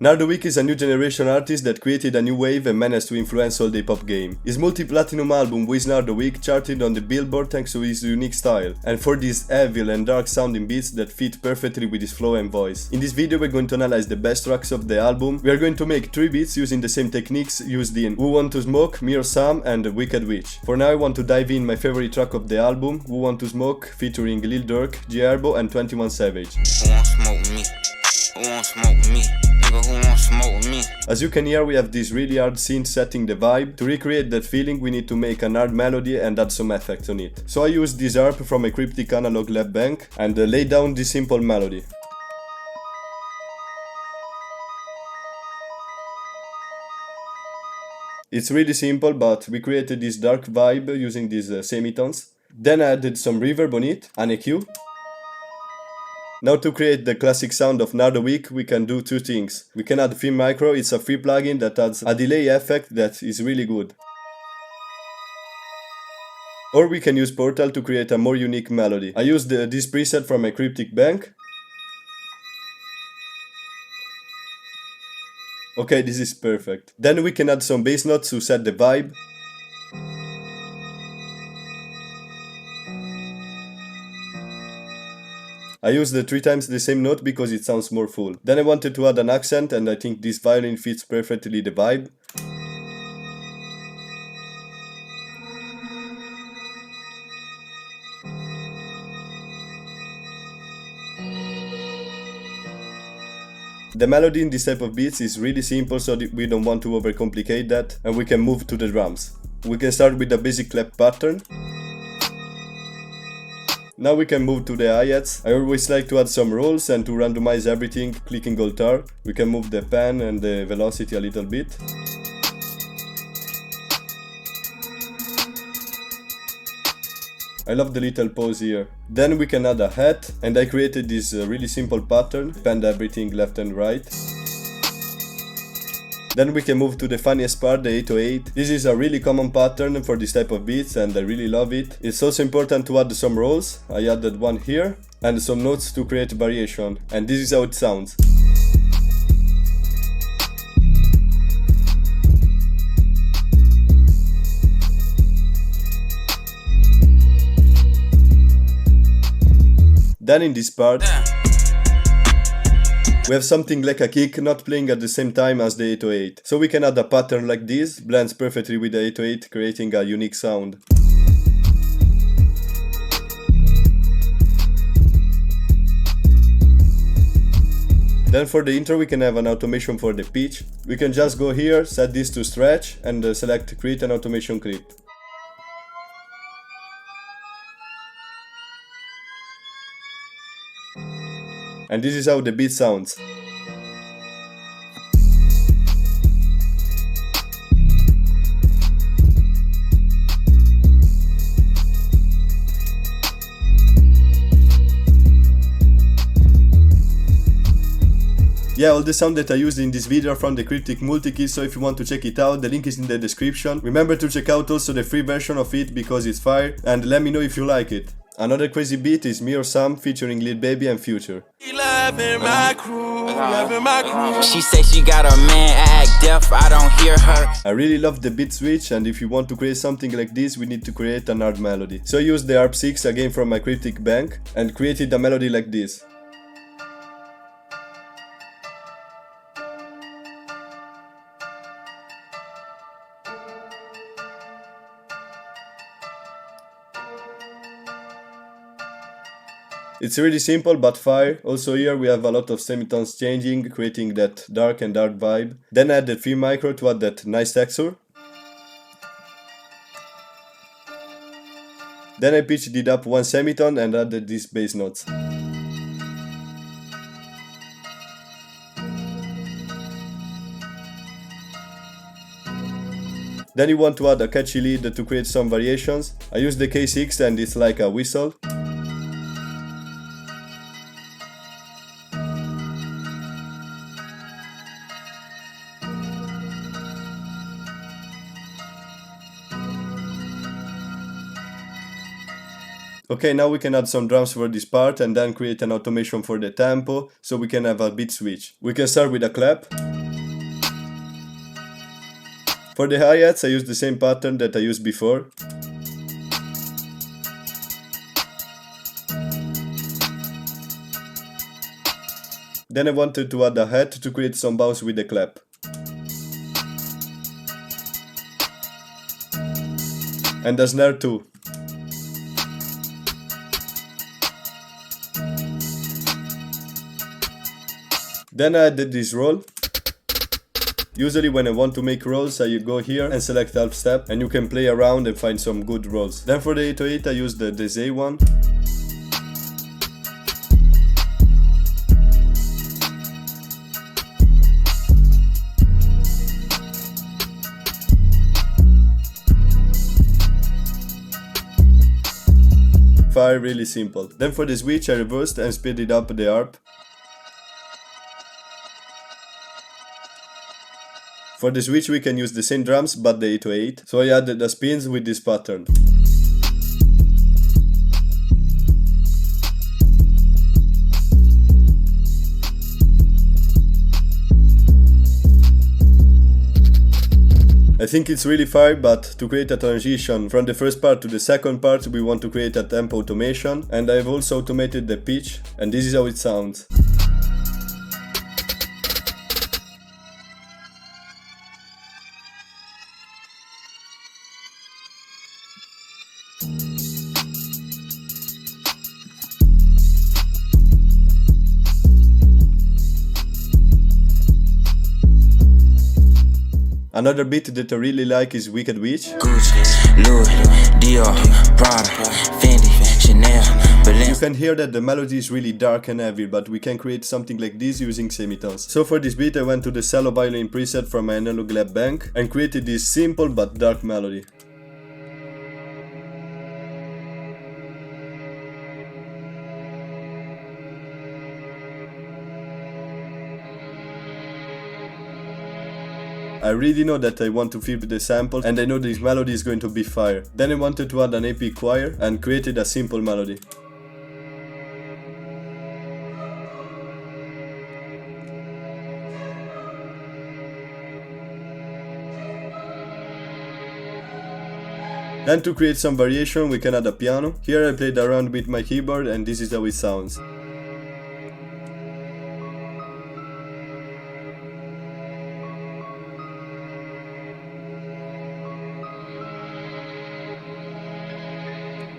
Nardo Wick is a new generation artist that created a new wave and managed to influence all the pop game. His multi-platinum album With Nardo Wick charted on the Billboard thanks to his unique style, and for these evil and dark sounding beats that fit perfectly with his flow and voice. In this video we're going to analyze the best tracks of the album. We are going to make 3 beats using the same techniques used in Who Want to Smoke, Me or Sam and Wicked Witch. For now I want to dive in my favorite track of the album, Who Want to Smoke, featuring Lil Durk, G-Herbo and 21 Savage. Who want smoke me? Who want smoke me? Nigga, who want smoke with me? As you can hear, we have this really hard synth setting the vibe. To recreate that feeling we need to make an hard melody and add some effects on it. So I used this harp from a Cryptic analog lab bank and laid down this simple melody. It's really simple, but we created this dark vibe using these semitones. Then I added some reverb on it, an EQ. Now to create the classic sound of Nardo Wick, we can do 2 things. We can add Film Micro, it's a free plugin that adds a delay effect that is really good. Or we can use Portal to create a more unique melody. I used this preset from a Cryptic bank. Okay, this is perfect. Then we can add some bass notes to set the vibe. I used 3 times the same note because it sounds more full. Then I wanted to add an accent and I think this violin fits perfectly the vibe. The melody in this type of beats is really simple, so we don't want to overcomplicate that, and we can move to the drums. We can start with the basic clap pattern. Now we can move to the hi-hats. I always like to add some rolls and to randomize everything, clicking Alt-R. We can move the pan and the velocity a little bit. I love the little pause here. Then we can add a hat, and I created this really simple pattern, bend everything left and right. Then we can move to the funniest part, the 808. This is a really common pattern for this type of beats and I really love it. It's also important to add some rolls. I added one here and some notes to create variation. And this is how it sounds. Then in this part, we have something like a kick not playing at the same time as the 808. So we can add a pattern like this, blends perfectly with the 808, creating a unique sound. Then for the intro we can have an automation for the pitch. We can just go here, set this to stretch and select create an automation clip. And this is how the beat sounds. Yeah, all the sound that I used in this video are from the Cryptic Multi Kit, so if you want to check it out, the link is in the description. Remember to check out also the free version of it because it's fire, and let me know if you like it. Another crazy beat is Me or Sam featuring Lil Baby and Future. She say she got a man, act deaf, I don't hear her. I really love the beat switch, and if you want to create something like this, we need to create an hard melody. So I used the harp 6 again from my Cryptic bank and created a melody like this. It's really simple but fire. Also here we have a lot of semitones changing, creating that dark and dark vibe. Then I added Film Micro to add that nice texture. Then I pitched it up 1 semitone and added these bass notes. Then you want to add a catchy lead to create some variations. I use the K6 and it's like a whistle. Okay, now we can add some drums for this part and then create an automation for the tempo, so we can have a beat switch. We can start with a clap. For the hi-hats I use the same pattern that I used before. Then I wanted to add a hat to create some bounce with the clap. And a snare too. Then I added this roll. Usually when I want to make rolls, I go here and select half step, and you can play around and find some good rolls. Then for the 808 I use the Z one. Fire, really simple. Then for the switch I reversed and speeded up the harp. For the switch we can use the same drums but the 808, so I added the spins with this pattern. I think it's really fire, but to create a transition from the first part to the second part we want to create a tempo automation, and I've also automated the pitch, and this is how it sounds. Another beat that I really like is Wicked Witch. Gucci, Louis, Dior, Prada, Fendi, Chanel. You can hear that the melody is really dark and heavy, but we can create something like this using semitones. So for this beat I went to the cello violin preset from my analog lab bank and created this simple but dark melody. I really know that I want to flip the sample, and I know this melody is going to be fire. Then I wanted to add an epic choir and created a simple melody. Then to create some variation we can add a piano. Here I played around with my keyboard and this is how it sounds.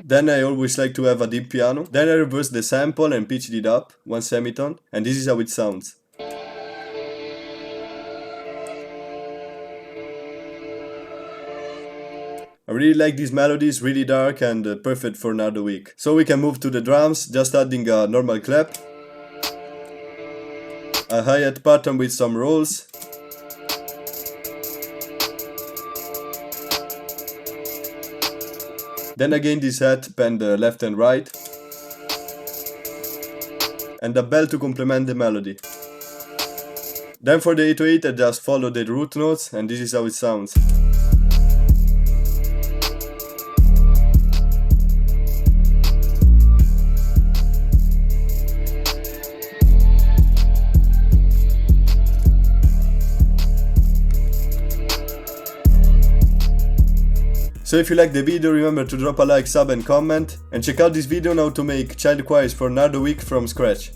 Then I always like to have a deep piano. Then I reversed the sample and pitched it up, one semitone, and this is how it sounds. I really like this melody, it's really dark and perfect for Nardo Wick. So we can move to the drums, just adding a normal clap, a hi-hat pattern with some rolls, then again this hat bend left and right, and a bell to complement the melody. Then for the 808 I just follow the root notes and this is how it sounds. So if you like the video, remember to drop a like, sub and comment, and check out this video on how to make child choirs for Nardo Wick from scratch.